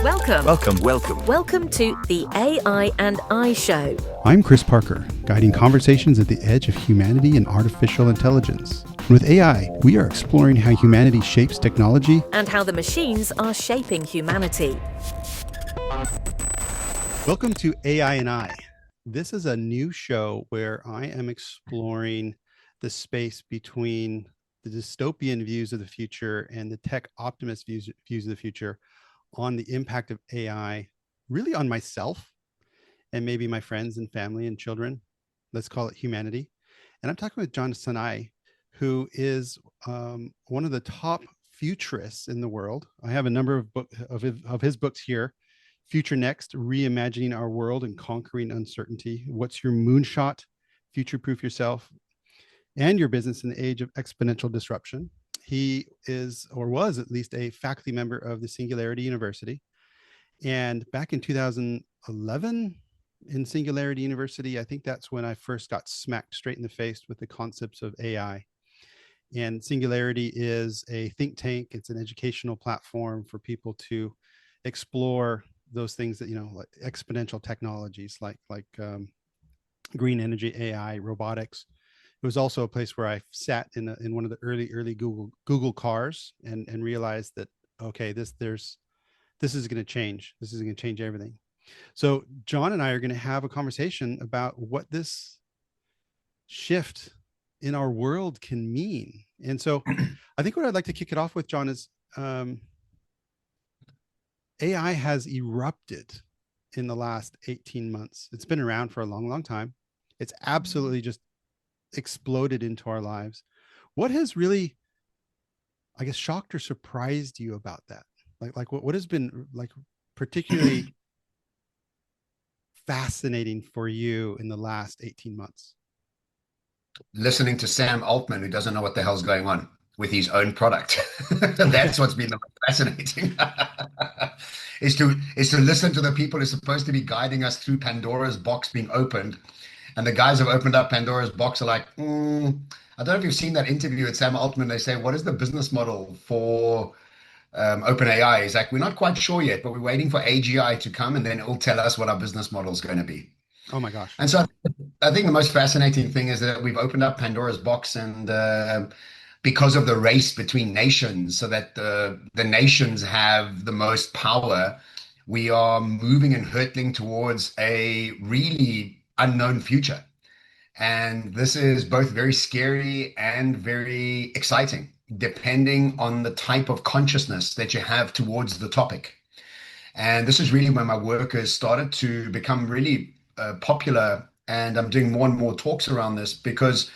Welcome. Welcome. Welcome to the AI&I Show. I'm Chris Parker, guiding conversations at the edge of humanity and artificial intelligence. And with AI, we are exploring how humanity shapes technology And how the machines are shaping humanity. Welcome to AI&I. This is a new show where I am exploring the space between the dystopian views of the future and the tech optimist views of the future on the impact of AI, really on myself and maybe my friends and family and children. Let's call it humanity. And I'm talking with John Sanei, who is one of the top futurists in the world. I have a number of his books here. Future Next, Reimagining Our World and Conquering Uncertainty. What's your moonshot? Future-proof yourself and your business in the age of exponential disruption. He is, or was at least, a faculty member of the Singularity University. And back in 2011, in Singularity University, I think that's when I first got smacked straight in the face with the concepts of AI. And Singularity is a think tank. It's an educational platform for people to explore those things that, like exponential technologies, like green energy, AI, robotics. It was also a place where I sat in one of the early Google cars and realized that, okay, this is going to change. This is going to change everything. So John and I are going to have a conversation about what this shift in our world can mean. And so I think what I'd like to kick it off with, John, is AI has erupted in the last 18 months. It's been around for a long, long time. It's absolutely just exploded into our lives. What has really, I guess, shocked or surprised you about that? Like what has been like particularly fascinating for you in the last 18 months? Listening to Sam Altman, who doesn't know what the hell's going on with his own product. That's what's been the most fascinating. is to listen to the people who are supposed to be guiding us through Pandora's box being opened. And the guys who have opened up Pandora's box are like, I don't know if you've seen that interview with Sam Altman. They say, what is the business model for OpenAI? He's like, we're not quite sure yet, but we're waiting for AGI to come and then it'll tell us what our business model is going to be. Oh my gosh. And so I think the most fascinating thing is that we've opened up Pandora's box, and because of the race between nations, so that the nations have the most power, we are moving and hurtling towards a really unknown future. And this is both very scary and very exciting, depending on the type of consciousness that you have towards the topic. And this is really when my work has started to become really popular. And I'm doing more and more talks around this because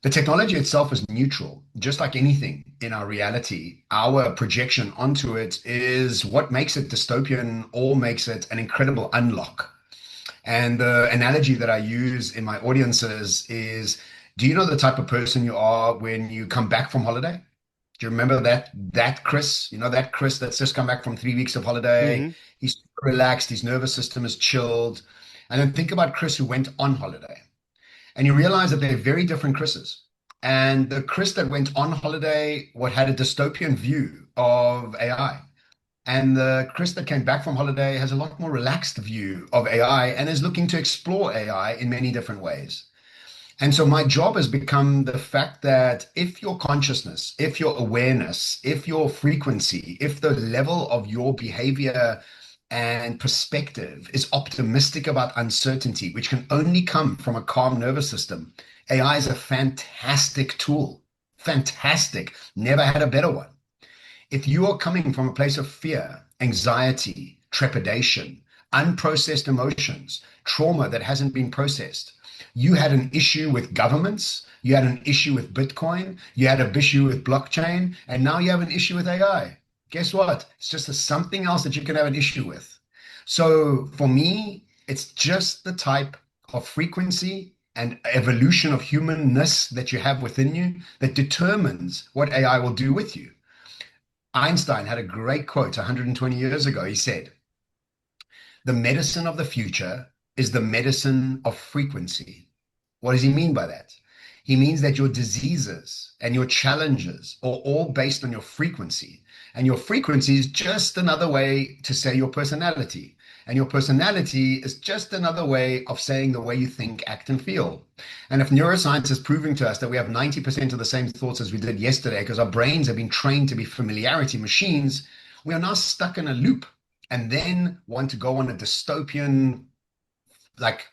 the technology itself is neutral, just like anything in our reality. Our projection onto it is what makes it dystopian or makes it an incredible unlock. And the analogy that I use in my audiences is, do you know the type of person you are when you come back from holiday? Do you remember that Chris? That Chris that's just come back from 3 weeks of holiday. Mm-hmm. He's relaxed, his nervous system is chilled. And then think about Chris who went on holiday. And you realize that they're very different Chris's. And the Chris that went on holiday had a dystopian view of AI. And the Chris that came back from holiday has a lot more relaxed view of AI and is looking to explore AI in many different ways. And so my job has become the fact that if your consciousness, if your awareness, if your frequency, if the level of your behavior and perspective is optimistic about uncertainty, which can only come from a calm nervous system, AI is a fantastic tool. Fantastic. Never had a better one. If you are coming from a place of fear, anxiety, trepidation, unprocessed emotions, trauma that hasn't been processed, you had an issue with governments, you had an issue with Bitcoin, you had an issue with blockchain, and now you have an issue with AI. Guess what? It's just something else that you can have an issue with. So for me, it's just the type of frequency and evolution of humanness that you have within you that determines what AI will do with you. Einstein had a great quote 120 years ago. He said, the medicine of the future is the medicine of frequency. What does he mean by that? He means that your diseases and your challenges are all based on your frequency. And your frequency is just another way to say your personality. And your personality is just another way of saying the way you think, act, and feel. And if neuroscience is proving to us that we have 90% of the same thoughts as we did yesterday, because our brains have been trained to be familiarity machines, we are now stuck in a loop and then want to go on a dystopian, like,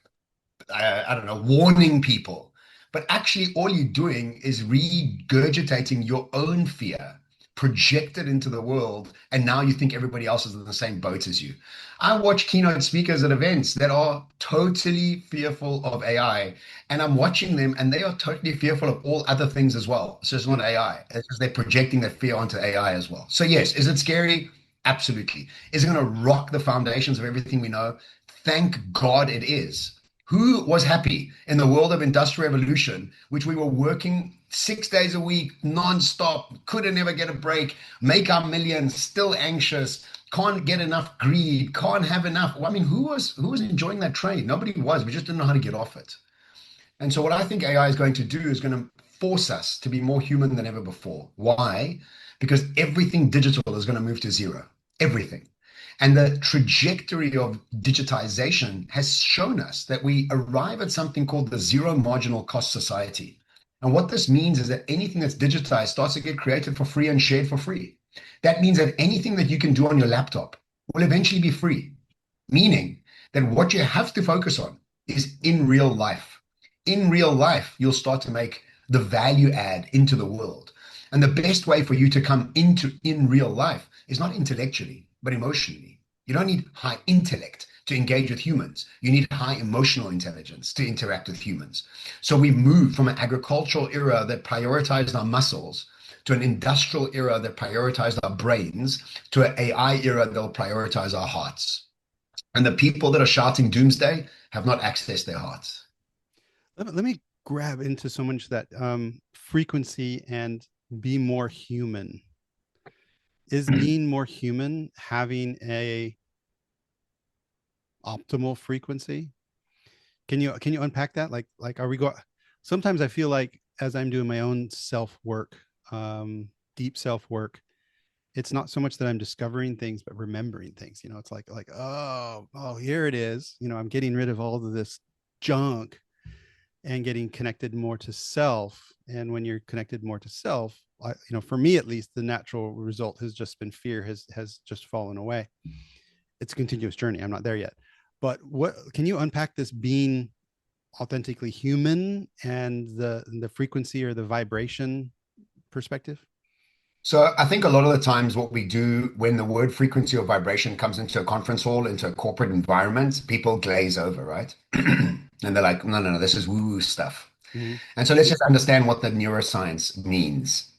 I don't know, warning people. But actually, all you're doing is regurgitating your own fear, projected into the world, and now you think everybody else is in the same boat as you. I watch keynote speakers at events that are totally fearful of AI, and I'm watching them, and they are totally fearful of all other things as well. It's just not AI. It's just they're projecting that fear onto AI as well. So yes, is it scary? Absolutely. Is it going to rock the foundations of everything we know? Thank God it is. Who was happy in the world of industrial revolution, which we were working 6 days a week, non-stop, couldn't ever get a break, make our millions, still anxious, can't get enough greed, can't have enough. Well, I mean, who was enjoying that train? Nobody was. We just didn't know how to get off it. And so what I think AI is going to do is going to force us to be more human than ever before. Why? Because everything digital is going to move to zero. Everything. And the trajectory of digitization has shown us that we arrive at something called the zero marginal cost society. And what this means is that anything that's digitized starts to get created for free and shared for free. That means that anything that you can do on your laptop will eventually be free, meaning that what you have to focus on is in real life. In real life, you'll start to make the value add into the world. And the best way for you to come into in real life is not intellectually, but emotionally. You don't need high intellect to engage with humans. You need high emotional intelligence to interact with humans. So we've moved from an agricultural era that prioritized our muscles to an industrial era that prioritized our brains to an AI era that will prioritize our hearts. And the people that are shouting doomsday have not accessed their hearts. Let me grab into so much that frequency and be more human. Is being more human having a optimal frequency? Can you unpack that? Like are we going? Sometimes I feel like as I'm doing my own self work, deep self work, it's not so much that I'm discovering things, but remembering things. It's like oh, here it is. I'm getting rid of all of this junk and getting connected more to self. And when you're connected more to self, for me at least, the natural result has just been fear has just fallen away. It's a continuous journey. I'm not there yet. But what can you unpack this being authentically human and the frequency or the vibration perspective? So I think a lot of the times what we do when the word frequency or vibration comes into a conference hall, into a corporate environment, people glaze over, right? And they're like, no, this is woo-woo stuff. Mm-hmm. And so let's just understand what the neuroscience means.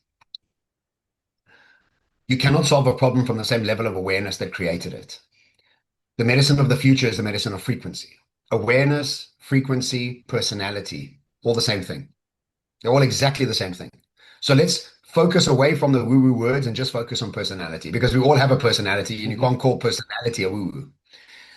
You cannot solve a problem from the same level of awareness that created it. The medicine of the future is the medicine of frequency. Awareness, frequency, personality, all the same thing. They're all exactly the same thing. So let's focus away from the woo-woo words and just focus on personality, because we all have a personality and you can't call personality a woo-woo.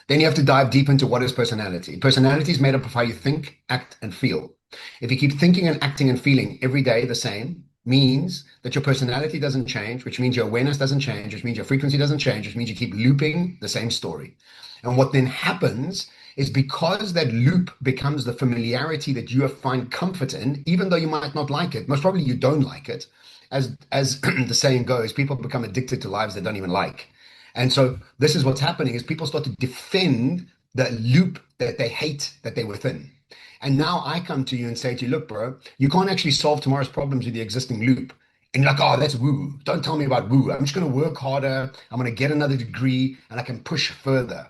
Then you have to dive deep into what is personality. Personality is made up of how you think, act, and feel. If you keep thinking and acting and feeling every day the same, means that your personality doesn't change, which means your awareness doesn't change, which means your frequency doesn't change, which means you keep looping the same story. And what then happens is, because that loop becomes the familiarity that you find comfort in, even though you might not like it, most probably you don't like it, as the saying goes, people become addicted to lives they don't even like. And so this is what's happening, is people start to defend the loop that they hate that they're within. And now I come to you and say to you, look, bro, you can't actually solve tomorrow's problems with the existing loop. And you're like, oh, that's woo. Don't tell me about woo. I'm just going to work harder. I'm going to get another degree and I can push further.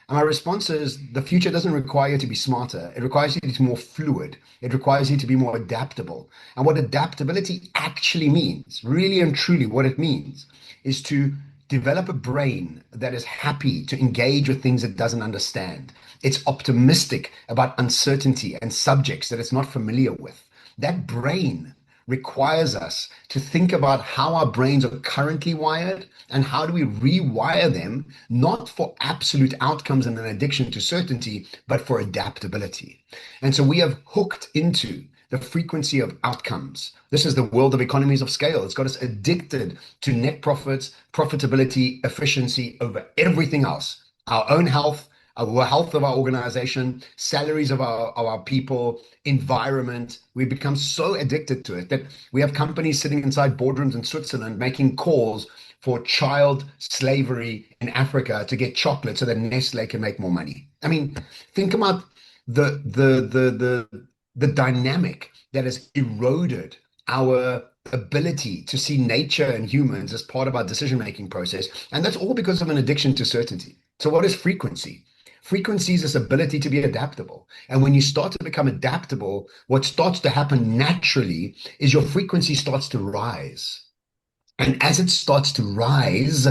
And my response is, the future doesn't require you to be smarter. It requires you to be more fluid. It requires you to be more adaptable. And what adaptability actually means, really and truly what it means, is to develop a brain that is happy to engage with things it doesn't understand. It's optimistic about uncertainty and subjects that it's not familiar with. That brain requires us to think about how our brains are currently wired and how do we rewire them, not for absolute outcomes and an addiction to certainty, but for adaptability. And so we have hooked into the frequency of outcomes. This is the world of economies of scale. It's got us addicted to net profits, profitability, efficiency over everything else. Our own health, our health of our organization, salaries of our people, environment. We become so addicted to it that we have companies sitting inside boardrooms in Switzerland making calls for child slavery in Africa to get chocolate so that Nestle can make more money. I mean, think about the dynamic that has eroded our ability to see nature and humans as part of our decision-making process. And that's all because of an addiction to certainty. So what is frequency? Frequency is this ability to be adaptable. And when you start to become adaptable, what starts to happen naturally is your frequency starts to rise. And as it starts to rise,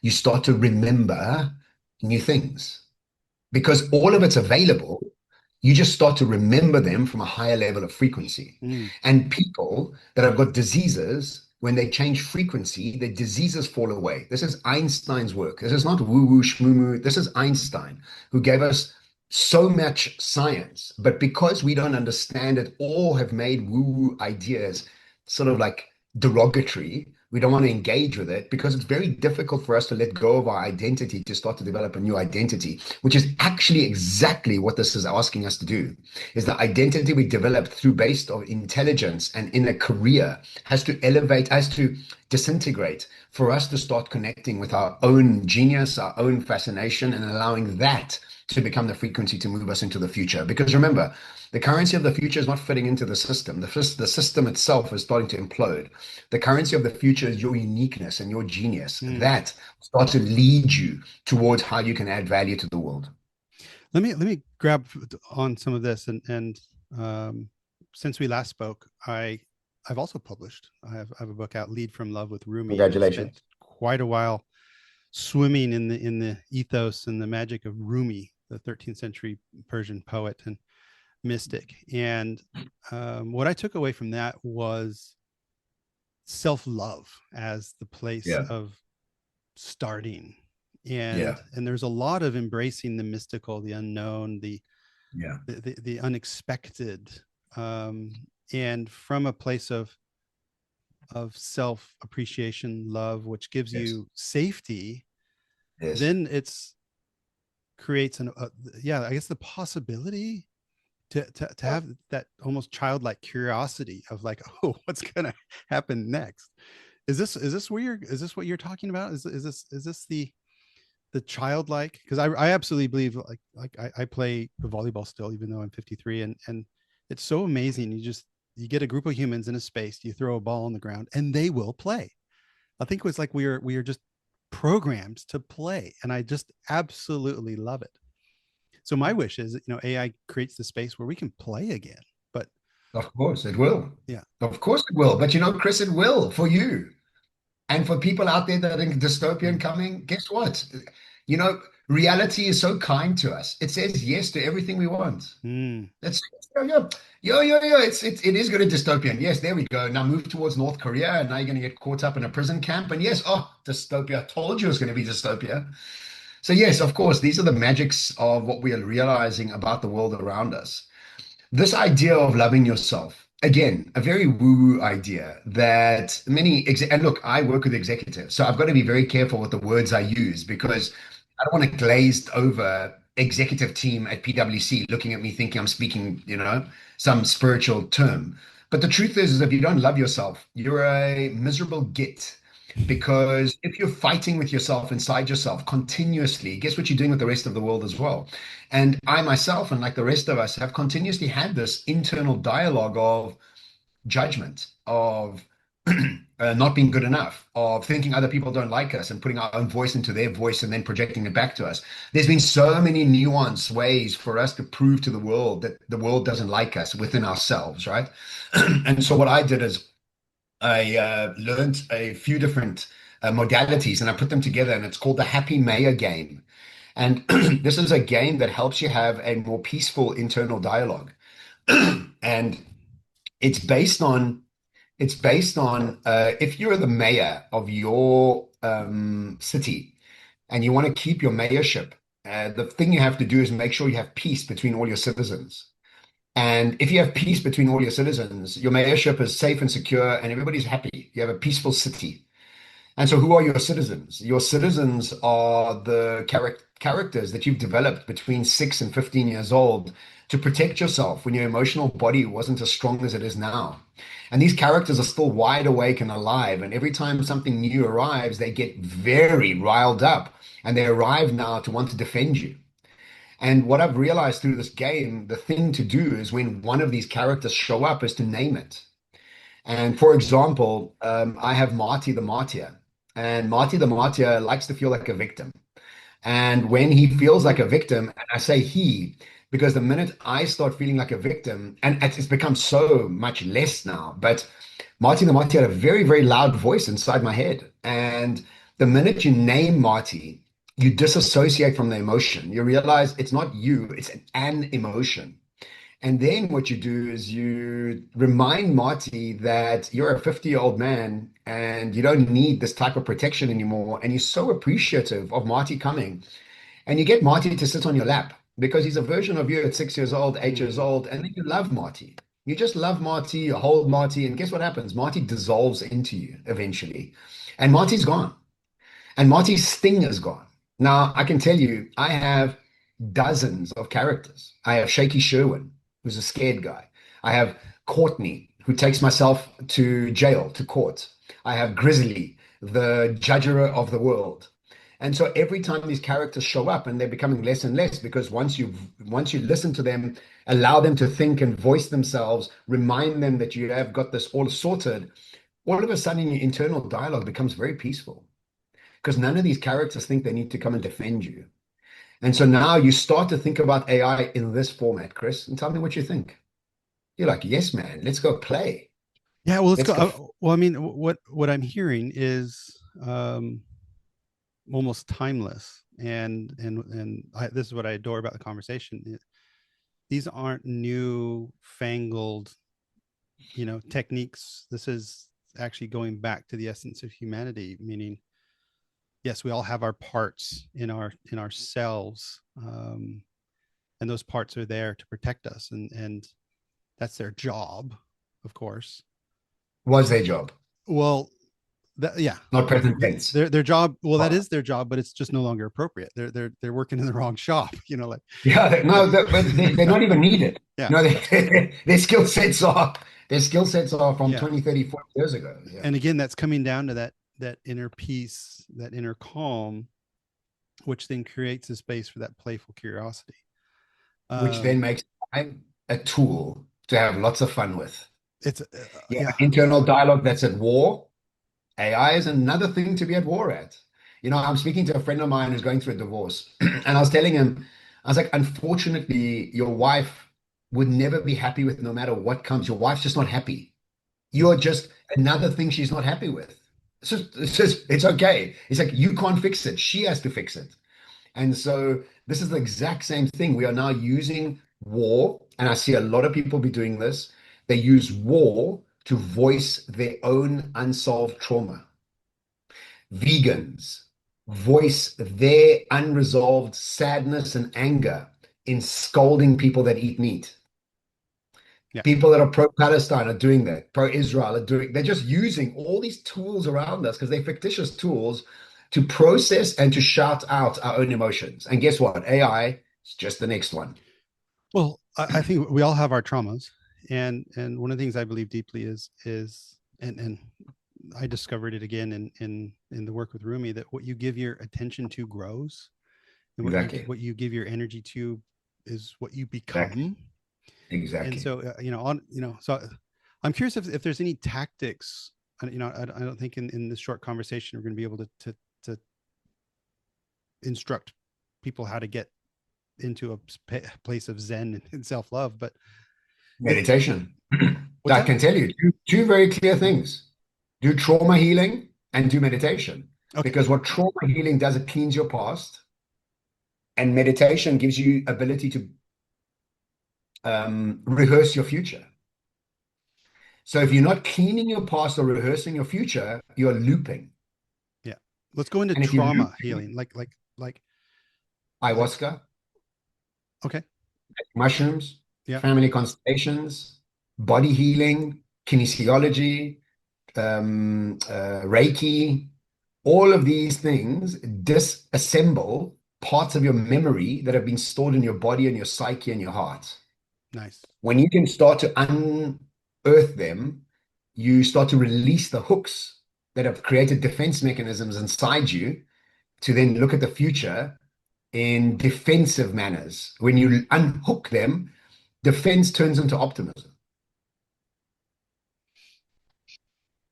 you start to remember new things because all of it's available. You just start to remember them from a higher level of frequency. Mm. And people that have got diseases, when they change frequency, the diseases fall away. This is Einstein's work. This is not woo-woo shmoo. This is Einstein who gave us so much science. But because we don't understand it or have made woo-woo ideas sort of like derogatory, we don't want to engage with it because it's very difficult for us to let go of our identity to start to develop a new identity, which is actually exactly what this is asking us to do. Is the identity we developed through based on intelligence and in a career has to elevate, has to disintegrate for us to start connecting with our own genius, our own fascination, and allowing that to become the frequency to move us into the future. Because remember, the currency of the future is not fitting into the system. The system itself is starting to implode. The currency of the future is your uniqueness and your genius. That starts to lead you towards how you can add value to the world. Let me grab on some of this, and since we last spoke, I've also published. I have a book out, Lead from Love with Rumi. Congratulations. Spent quite a while swimming in the ethos and the magic of Rumi, the 13th century Persian poet and mystic. And what I took away from that was self-love as the place of starting. And there's a lot of embracing the mystical, the unknown, the unexpected, and from a place of self-appreciation, love, which gives you safety. Then it's creates I guess the possibility to have that almost childlike curiosity of like, oh, what's gonna happen next? Is this what you're talking about? Is this the childlike? Because I absolutely believe like I play volleyball still, even though I'm 53, and it's so amazing. You get a group of humans in a space, you throw a ball on the ground, and they will play. I think it was like we are just programmed to play, and I just absolutely love it. So my wish is, AI creates the space where we can play again. But of course it will. Yeah, of course it will. But Chris, it will for you. And for people out there that think dystopian coming, guess what? Reality is so kind to us. It says yes to everything we want. It's it is good at dystopian. Yes, there we go. Now move towards North Korea, and now you're going to get caught up in a prison camp. And yes, dystopia. I told you it was going to be dystopia. So yes, of course, these are the magics of what we are realizing about the world around us. This idea of loving yourself, again, a very woo-woo idea that and look, I work with executives, so I've got to be very careful with the words I use because I don't want a glazed over executive team at PwC looking at me thinking I'm speaking, some spiritual term. But the truth is if you don't love yourself, you're a miserable git. Because if you're fighting with yourself inside yourself continuously, guess what you're doing with the rest of the world as well? And I myself, and like the rest of us, have continuously had this internal dialogue of judgment, of not being good enough, of thinking other people don't like us and putting our own voice into their voice and then projecting it back to us. There's been so many nuanced ways for us to prove to the world that the world doesn't like us within ourselves, right? And so what I did is I learned a few different modalities and I put them together, and it's called the Happy Mayor game. And this is a game that helps you have a more peaceful internal dialogue. And it's based on if you're the mayor of your city and you want to keep your mayorship, the thing you have to do is make sure you have peace between all your citizens. And if you have peace between all your citizens, your mayorship is safe and secure, and everybody's happy. You have a peaceful city. And so, who are your citizens? Your citizens are the characters that you've developed between 6 and 15 years old to protect yourself when your emotional body wasn't as strong as it is now. And these characters are still wide awake and alive. And every time something new arrives, they get very riled up and they arrive now to want to defend you. And what I've realized through this game, the thing to do is when one of these characters show up is to name it. And for example, I have Marty the Martyr, and Marty the Martyr likes to feel like a victim. And when he feels like a victim, and I say he, because the minute I start feeling like a victim, and it's become so much less now, but Marty the Marty had a very, very loud voice inside my head. And the minute you name Marty, you disassociate from the emotion. You realize it's not you, it's an emotion. And then what you do is you remind Marty that you're a 50-year-old man and you don't need this type of protection anymore. And you're so appreciative of Marty coming. And you get Marty to sit on your lap because he's a version of you at 6 years old, 8 years old. And then you love Marty. You just love Marty, you hold Marty. And guess what happens? Marty dissolves into you eventually. And Marty's gone. And Marty's sting is gone. Now, I can tell you, I have dozens of characters. I have Shaky Sherwin, who's a scared guy. I have Courtney, who takes myself to jail, to court. I have Grizzly, the judgerer of the world. And so every time these characters show up, and they're becoming less and less, because once you listen to them, allow them to think and voice themselves, remind them that you have got this all sorted, all of a sudden your internal dialogue becomes very peaceful because none of these characters think they need to come and defend you. And so now you start to think about AI in this format, Chris, and tell me what you think. You're like, yes, man, let's go play. Yeah, well, let's Let's go. go. Well, I mean, what I'm hearing is almost timeless, and this is what I adore about the conversation. These aren't new fangled, techniques. This is actually going back to the essence of humanity, meaning yes, we all have our parts in ourselves, and those parts are there to protect us, and that's their job, of course. Was their job, Well, yeah, not present tense. their job. Well, that Well, is their job, but it's just no longer appropriate. They're working in the wrong shop. Like yeah, no, but they're not even needed. yeah, No, their skill sets are from yeah. 20, 30, 40 years ago. Yeah. And again, that's coming down to that inner peace, that inner calm, which then creates a space for that playful curiosity. Which then makes time a tool to have lots of fun with. It's Yeah, yeah, internal dialogue that's at war. AI is another thing to be at war at. I'm speaking to a friend of mine who's going through a divorce, and I was telling him, I was like, unfortunately, your wife would never be happy with no matter what comes. Your wife's just not happy. You're just another thing she's not happy with. It's okay. It's like you can't fix it. She has to fix it. And so this is the exact same thing. We are now using war, and I see a lot of people be doing this. They use war to voice their own unsolved trauma. Vegans voice their unresolved sadness and anger in scolding people that eat meat. yeah. People that are pro-Palestine are doing that. Pro-Israel are doing. They're just using all these tools around us because they're fictitious tools to process and to shout out our own emotions. And guess what? AI is just the next one. Well, I think we all have our traumas, and one of the things I believe deeply is and I discovered it again in the work with Rumi, that what you give your attention to grows, and Exactly. what you give your energy to is what you Exactly. become. And Exactly. so so I'm curious if there's any tactics. I don't think in this short conversation we're going to be able to instruct people how to get into a place of zen and self-love, but Meditation. what's I that? can tell you two very clear things. Do trauma healing and do meditation. Okay. Because what trauma healing does, it cleans your past. And meditation gives you ability to rehearse your future. So if you're not cleaning your past or rehearsing your future, you're looping. Yeah, let's go into And if you loop, trauma healing, like ayahuasca, okay. mushrooms, Yeah. family constellations, body healing, kinesiology, Reiki, all of these things disassemble parts of your memory that have been stored in your body and your psyche and your heart. Nice. When you can start to unearth them, you start to release the hooks that have created defense mechanisms inside you to then look at the future in defensive manners. When you unhook them, defense turns into optimism.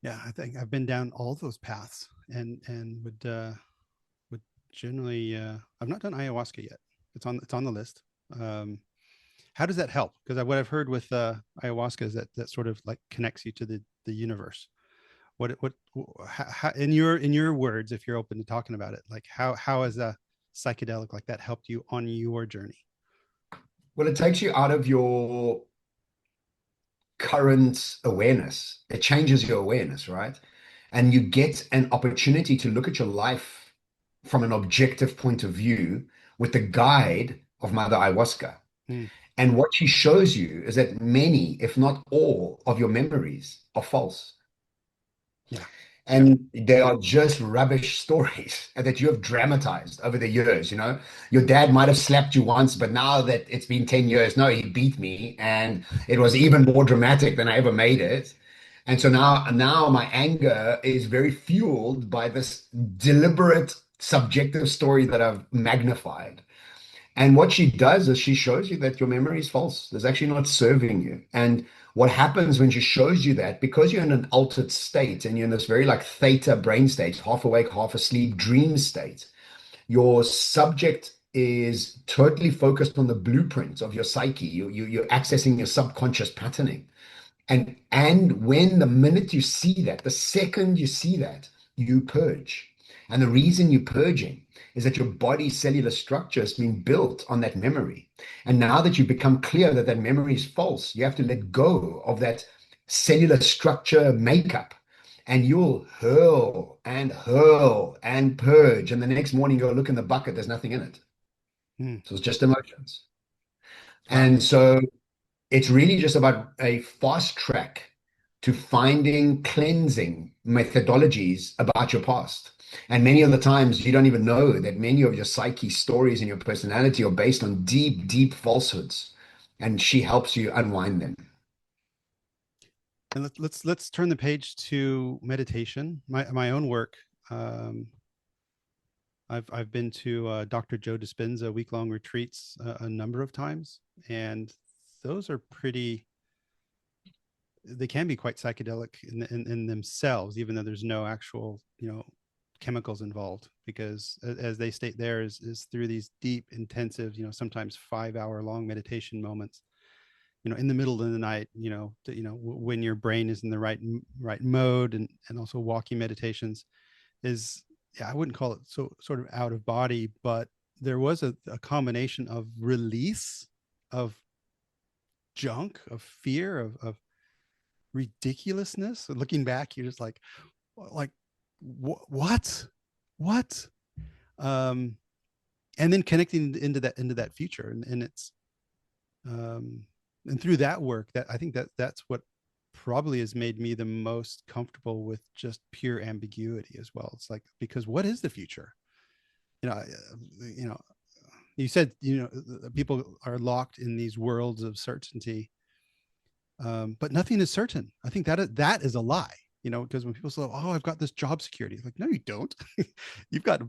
Yeah, I think I've been down all those paths, and would generally I've not done ayahuasca yet. It's on the list. Um, how does that help? Because what I've heard with ayahuasca is that sort of like connects you to the universe. What how, in your words, if you're open to talking about it, like how has a psychedelic like that helped you on your journey? Well, it takes you out of your current awareness. It changes your awareness, right? And you get an opportunity to look at your life from an objective point of view with the guide of Mother Ayahuasca. Hmm. And what she shows you is that many, if not all, of your memories are false. Yeah. And they are just rubbish stories that you have dramatized over the years. Your dad might have slapped you once, but now that it's been 10 years, no, he beat me, and it was even more dramatic than I ever made it. And so now my anger is very fueled by this deliberate subjective story that I've magnified. And what she does is she shows you that your memory is false. It's actually not serving you. And what happens when she shows you that, because you're in an altered state and you're in this very like theta brain state, half awake, half asleep dream state, your subject is totally focused on the blueprint of your psyche. You're accessing your subconscious patterning. And when the minute you see that, the second you see that, you purge. And the reason you're purging is that your body's cellular structure has been built on that memory. And now that you become clear that that memory is false, you have to let go of that cellular structure makeup. And you'll hurl and purge. And the next morning you'll look in the bucket, there's nothing in it. Hmm. So it's just emotions. Wow. And so it's really just about a fast track to finding cleansing methodologies about your past. And many of the times you don't even know that many of your psyche stories and your personality are based on deep, deep falsehoods. And she helps you unwind them. And let's turn the page to meditation. My own work. Um, I've been to Dr. Joe Dispenza week-long retreats a number of times, and those are pretty. They can be quite psychedelic in themselves, even though there's no actual chemicals involved. Because as they state there, is through these deep, intensive, sometimes 5 hour long meditation moments, in the middle of the night, when your brain is in the right mode, and also walking meditations is, yeah, I wouldn't call it so sort of out of body, but there was a combination of release of junk, of fear, of ridiculousness. Looking back, you're just like what um and then connecting into that future, and it's um and through that work, that I think that's what probably has made me the most comfortable with just pure ambiguity as well. It's like, because what is the future? you know you know you said, people are locked in these worlds of certainty, but nothing is certain. I think that is a lie. Because when people say, "Oh, I've got this job security," like, no, you don't. you've got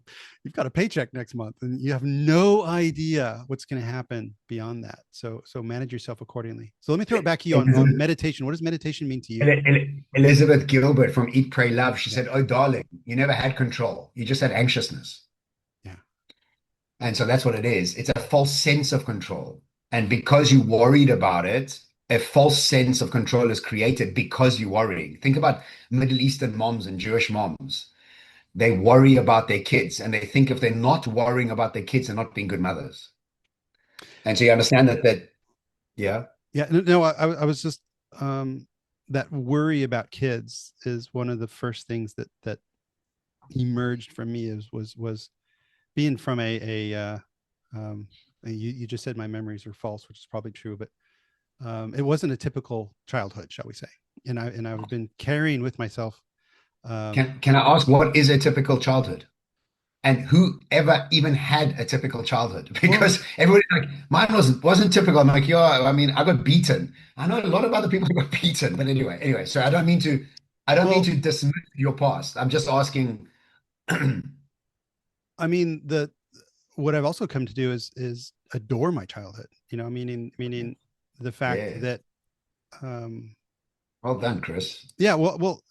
you've got a paycheck next month, and you have no idea what's going to happen beyond that. So manage yourself accordingly. So let me throw it back to you on meditation. What does meditation mean to you? Elizabeth Gilbert from Eat, Pray, Love, she Yeah, said, "Oh, darling, you never had control. You just had anxiousness." yeah. And so that's what it is. It's a false sense of control. And because you worried about it, a false sense of control is created because you're worrying. Think about Middle Eastern moms and Jewish moms. They worry about their kids, and they think if they're not worrying about their kids, they're not being good mothers. And so you understand that, yeah. Yeah, no, I was just, that worry about kids is one of the first things that emerged from me, was being from a you just said my memories are false, which is probably true, but It wasn't a typical childhood, shall we say. I've been carrying with myself. Can I ask, what is a typical childhood? And who ever even had a typical childhood? Well, Because everybody's like, mine wasn't typical. I'm like, yeah, I mean, I got beaten. I know a lot of other people who got beaten, but anyway. So I don't mean to well, dismiss your past. I'm just asking. I mean, the what I've also come to do is adore my childhood. Meaning the fact Yes. that, um, Well done, Chris. yeah, well,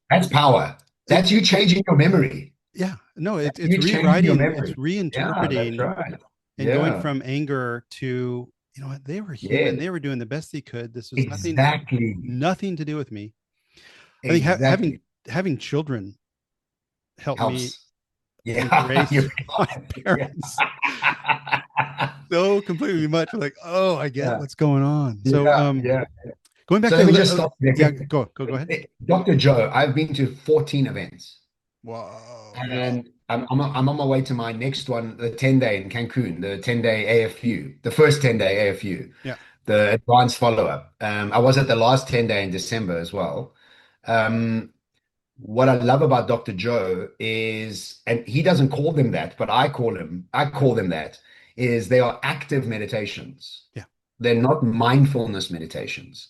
That's power. That's it's you changing your memory. yeah, no, That's it's you changing your rewriting, it's memory. Yeah, that's reinterpreting, right. and going Yeah. from anger to, what, they were human, Yes. they were doing the best they could. This was Exactly. nothing to do with me. I think Exactly. having children helped me Helps. Yeah. embrace You're my right. Yeah. parents so completely much. Like, oh, I get Yeah. what's going on. So, Yeah. Yeah. going back So to let me just stop there. yeah, go ahead. Dr. Joe, I've been to 14 events, Whoa, yeah. and I'm on my way to my next one, the 10-day in Cancun, the 10-day AFU, the first 10-day AFU, Yeah. the advanced follow-up. I was at the last 10-day in December as well. Um, what I love about Dr. Joe is, and he doesn't call them that, but I call them that, is they are active meditations. Yeah. They're not mindfulness meditations.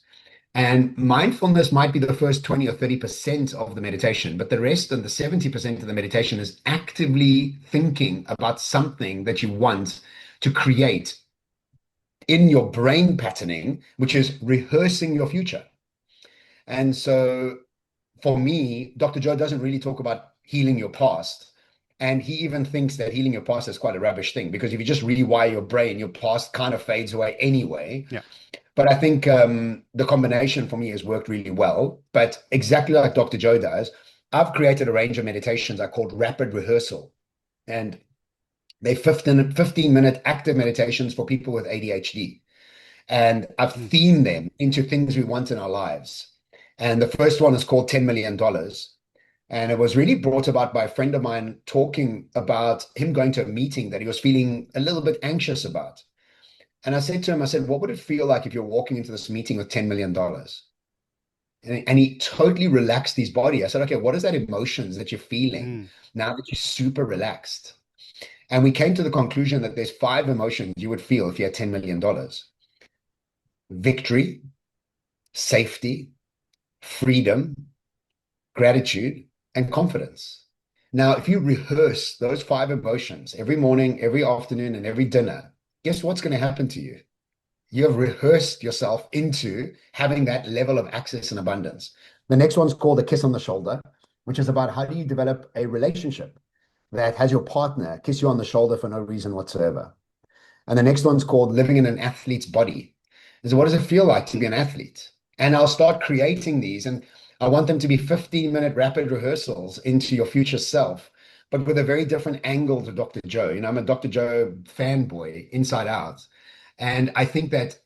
And mindfulness might be the first 20 or 30% of the meditation, but the rest and the 70% of the meditation is actively thinking about something that you want to create in your brain patterning, which is rehearsing your future. And so for me, Dr. Joe doesn't really talk about healing your past. And he even thinks that healing your past is quite a rubbish thing because if you just rewire your brain, your past kind of fades away anyway. Yeah. But I think the combination for me has worked really well. But exactly like Dr. Joe does, I've created a range of meditations I called rapid rehearsal. And they're 15-minute active meditations for people with ADHD. And I've Mm. themed them into things we want in our lives. And the first one is called $10 million. And it was really brought about by a friend of mine talking about him going to a meeting that he was feeling a little bit anxious about. And I said to him, I said, what would it feel like if you're walking into this meeting with $10 million? And he totally relaxed his body. I said, okay, what is that emotions that you're feeling Mm. now that you're super relaxed? And we came to the conclusion that there's 5 emotions you would feel if you had $10 million. Victory, safety, freedom, gratitude, and confidence. Now, if you rehearse those 5 emotions every morning, every afternoon, and every dinner, guess what's going to happen to you? You have rehearsed yourself into having that level of access and abundance. The next one's called a kiss on the shoulder, which is about how do you develop a relationship that has your partner kiss you on the shoulder for no reason whatsoever. And the next one's called living in an athlete's body. Is what does it feel like to be an athlete? And I'll start creating these, and I want them to be 15-minute rapid rehearsals into your future self, but with a very different angle to Dr. Joe. I'm a Dr. Joe fanboy inside out. And I think that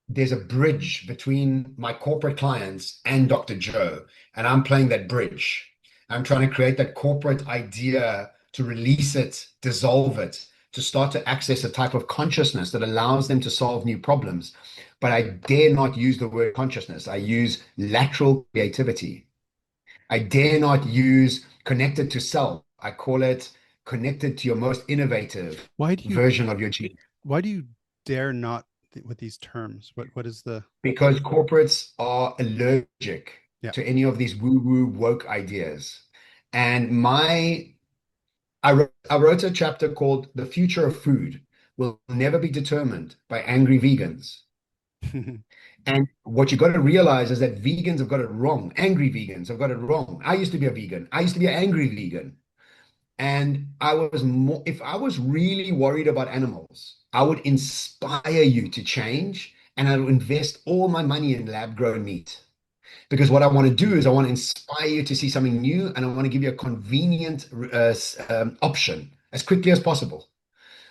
there's a bridge between my corporate clients and Dr. Joe, and I'm playing that bridge. I'm trying to create that corporate idea to release it, dissolve it, to start to access a type of consciousness that allows them to solve new problems. But I dare not use the word consciousness. I use lateral creativity. I dare not use connected to self. I call it connected to your most innovative Why do you version of your genius. why do you dare not with these terms? What is the Because corporates are allergic yeah. to any of these woo-woo woke ideas. And I wrote a chapter called The Future of Food Will Never Be Determined by Angry Vegans. And what you got to realize is that vegans have got it wrong. Angry vegans have got it wrong. I used to be a vegan. I used to be an angry vegan. And if I was really worried about animals, I would inspire you to change and I would invest all my money in lab grown meat. Because what I want to do is I want to inspire you to see something new and I want to give you a convenient option as quickly as possible.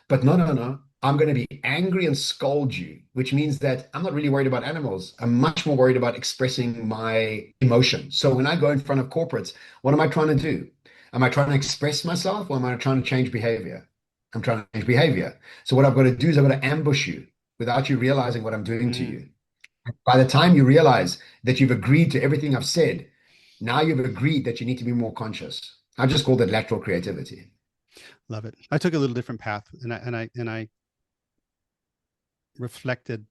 But no, no, no. I'm going to be angry and scold you, which means that I'm not really worried about animals. I'm much more worried about expressing my emotions. So when I go in front of corporates, what am I trying to do? Am I trying to express myself or am I trying to change behavior? I'm trying to change behavior. So what I've got to do is I've got to ambush you without you realizing what I'm doing to Mm. you. By the time you realize that you've agreed to everything I've said, now you've agreed that you need to be more conscious. I just call that lateral creativity. Love it. I took a little different path, and I reflected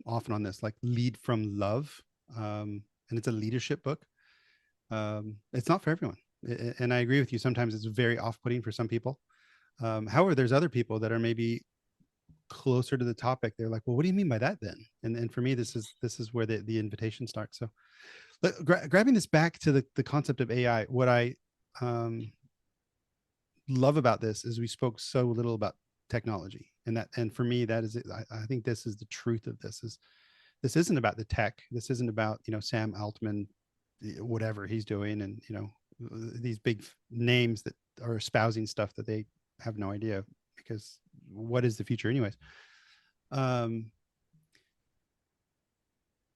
often on this, like lead from love. And it's a leadership book. It's not for everyone. And I agree with you. Sometimes it's very off-putting for some people. However, there's other people that are maybe closer to the topic. They're like, well, what do you mean by that then? And for me, this is where the invitation starts. So grabbing this back to the concept of AI, what I love about this is we spoke so little about technology, and for me, that is it. I think this is the truth of this isn't about the tech. This isn't about, Sam Altman, whatever he's doing, and these big names that are espousing stuff that they have no idea, because what is the future anyways?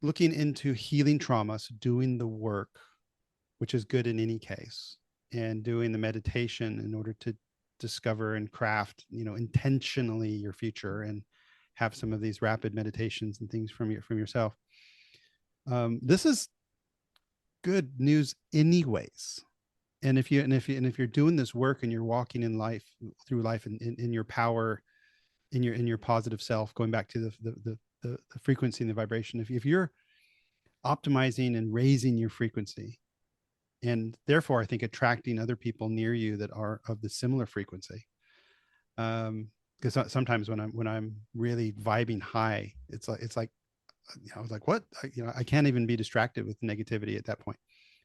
Looking into healing trauma, so doing the work, which is good in any case, and doing the meditation in order to discover and craft, intentionally your future, and have some of these rapid meditations and things from yourself. This is good news anyways. And if you're doing this work and you're walking in life through life in your power, in your positive self, going back to the frequency and the vibration, if you're optimizing and raising your frequency, and therefore I think attracting other people near you that are of the similar frequency, because sometimes when I'm really vibing high, it's like I was like, what? I can't even be distracted with negativity at that point.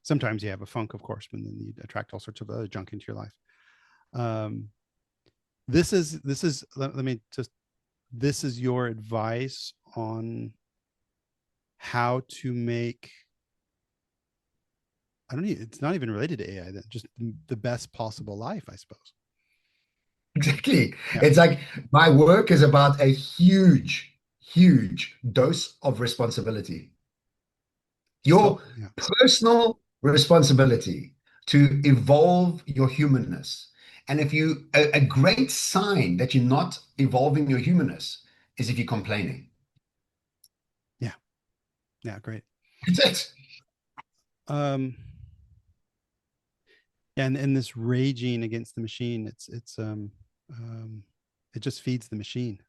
Sometimes you have a funk, of course, when then you attract all sorts of other junk into your life. This is let me just, this is your advice on how to make, I don't know, it's not even related to AI, then just the best possible life, I suppose. Exactly. Yeah. It's like my work is about a huge, huge dose of responsibility. Your Yeah. personal responsibility to evolve your humanness. And if you, a great sign that you're not evolving your humanness is if you're complaining. Yeah. Yeah. Great. That's it. Um, and this raging against the machine, it just feeds the machine.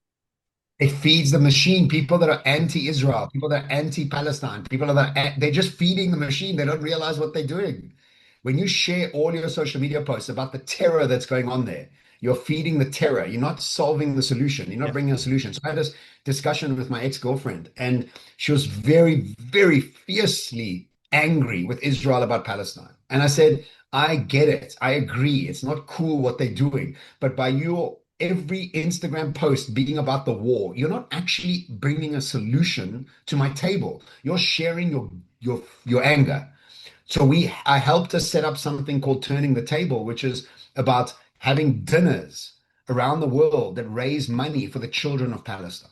It feeds the machine. People that are anti-Israel, people that are anti-Palestine, people that are, they're just feeding the machine. They don't realize what they're doing. When you share all your social media posts about the terror that's going on there, you're feeding the terror. You're not solving the solution. You're not Yeah. bringing a solution. So I had this discussion with my ex-girlfriend, and she was very, very fiercely angry with Israel about Palestine. And I said, I get it. I agree. It's not cool what they're doing. But by your every Instagram post being about the war, you're not actually bringing a solution to my table. You're sharing your anger. So I helped us set up something called Turning the Table, which is about having dinners around the world that raise money for the children of Palestine.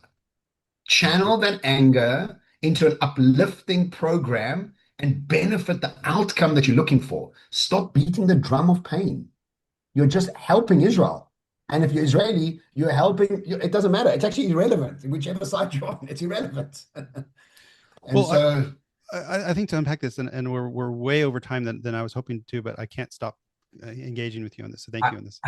Channel that anger into an uplifting program and benefit the outcome that you're looking for. Stop beating the drum of pain. You're just helping Israel. And if you're Israeli, you're helping, it doesn't matter. It's actually irrelevant. Whichever side you're on, it's irrelevant. And Well, so I think to unpack this, and we're way over time than I was hoping to, but I can't stop engaging with you on this. So thank you on this.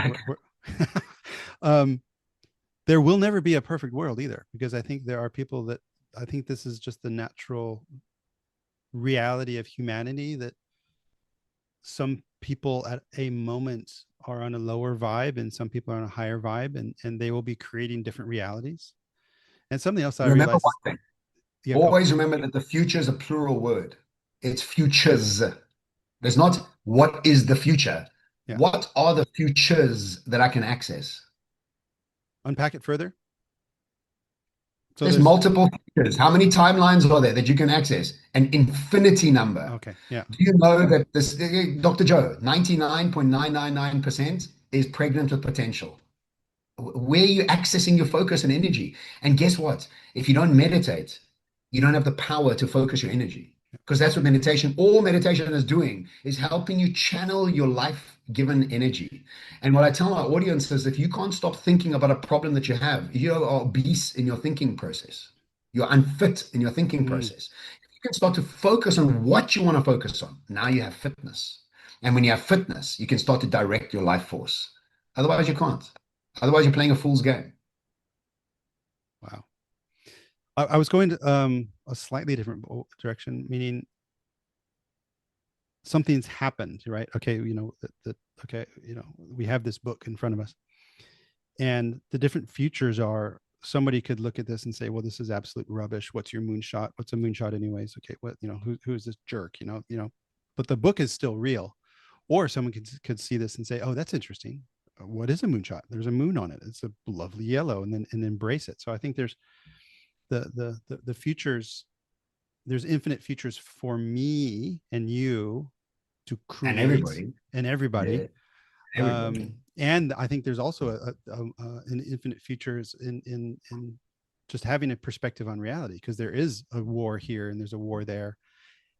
There will never be a perfect world either, because I think there are people that, I think this is just the natural reality of humanity, that some people at a moment are on a lower vibe and some people are on a higher vibe, and they will be creating different realities. And something else I remember realized one is, thing. yeah, go. Always remember that the future is a plural word. It's futures. There's not what is the future. Yeah. What are the futures that I can access? Unpack it further. So There's multiple futures. How many timelines are there that you can access? An infinity number. okay. Yeah. Do you know that this Dr. Joe, 99.999% is pregnant with potential? Where are you accessing your focus and energy? And guess what? If you don't meditate, you don't have the power to focus your energy. Because that's what meditation, all meditation is doing, is helping you channel your life-given energy. And what I tell my audience is, if you can't stop thinking about a problem that you have, you are obese in your thinking process. You're unfit in your thinking process. You can start to focus on what you want to focus on. Now you have fitness. And when you have fitness, you can start to direct your life force. Otherwise, you can't. Otherwise, you're playing a fool's game. Wow. I was going to a slightly different direction, meaning something's happened, right? Okay, okay, we have this book in front of us, and the different futures are. Somebody could look at this and say, "Well, this is absolute rubbish. What's your moonshot? What's a moonshot, anyways? Okay, what who's this jerk? But the book is still real." Or someone could see this and say, "Oh, that's interesting. What is a moonshot? There's a moon on it. It's a lovely yellow," and embrace it. So I think there's the futures. There's infinite futures for me and you to create, and everybody. Yeah, everybody. And I think there's also an infinite futures in just having a perspective on reality, because there is a war here and there's a war there.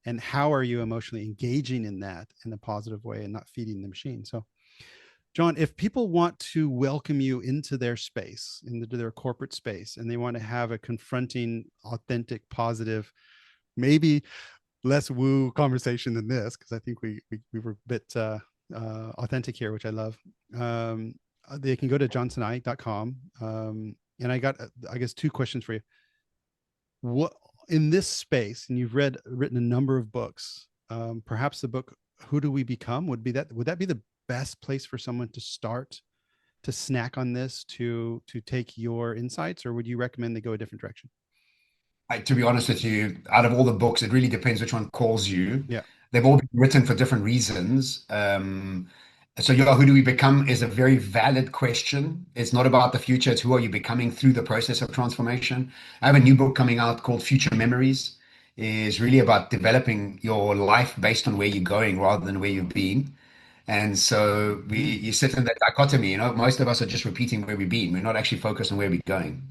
And how are you emotionally engaging in that in a positive way and not feeding the machine? So, John, if people want to welcome you into their space, into their corporate space, and they want to have a confronting, authentic, positive, maybe less woo conversation than this, because I think we were a bit authentic here, which I love. They can go to johnsanei.com. And I got, I guess, two questions for you. What in this space, and you've written a number of books, perhaps the book "Who Do We Become" would that be the best place for someone to start to snack on this, to take your insights, or would you recommend they go a different direction? To be honest with you, out of all the books, it really depends which one calls you. Yeah. They've all been written for different reasons. So who do we become is a very valid question. It's not about the future. It's who are you becoming through the process of transformation. I have a new book coming out called Future Memories. Is really about developing your life based on where you're going rather than where you've been. And so you sit in that dichotomy, most of us are just repeating where we've been. We're not actually focused on where we're going.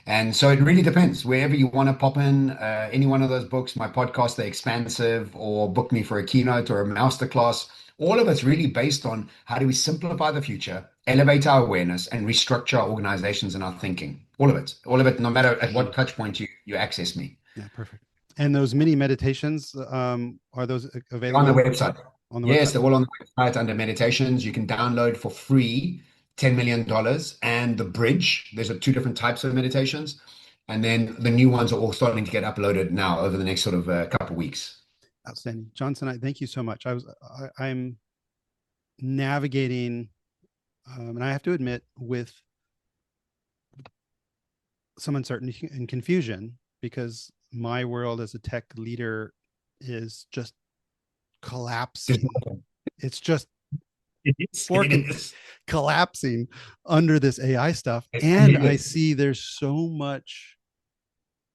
And so it really depends. Wherever you want to pop in, any one of those books, my podcast, The Expansive, or book me for a keynote or a masterclass, all of it's really based on how do we simplify the future, elevate our awareness, and restructure our organizations and our thinking. All of it, no matter at what touch point you access me. Yeah, perfect. And those mini meditations, are those available on the website? Yes, they're all on the website under meditations. You can download for free $10 million and the bridge. There's two different types of meditations. And then the new ones are all starting to get uploaded now over the next sort of couple of weeks. Outstanding. John Sanei, thank you so much. I'm navigating, and I have to admit, with some uncertainty and confusion, because my world as a tech leader is just collapsing. It's just collapsing under this AI stuff. And I see there's so much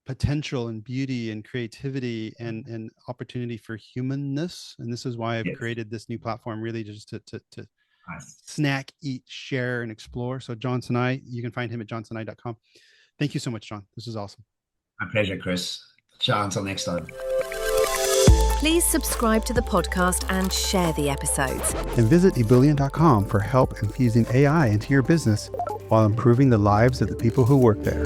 potential and beauty and creativity and opportunity for humanness. And this is why I've created this new platform, really just to snack, eat, share, and explore. So John Sanei, you can find him at johnsanei.com. Thank you so much, John. This is awesome. My pleasure, Chris. Ciao, until next time. Please subscribe to the podcast and share the episodes. And visit ebillion.com for help infusing AI into your business while improving the lives of the people who work there.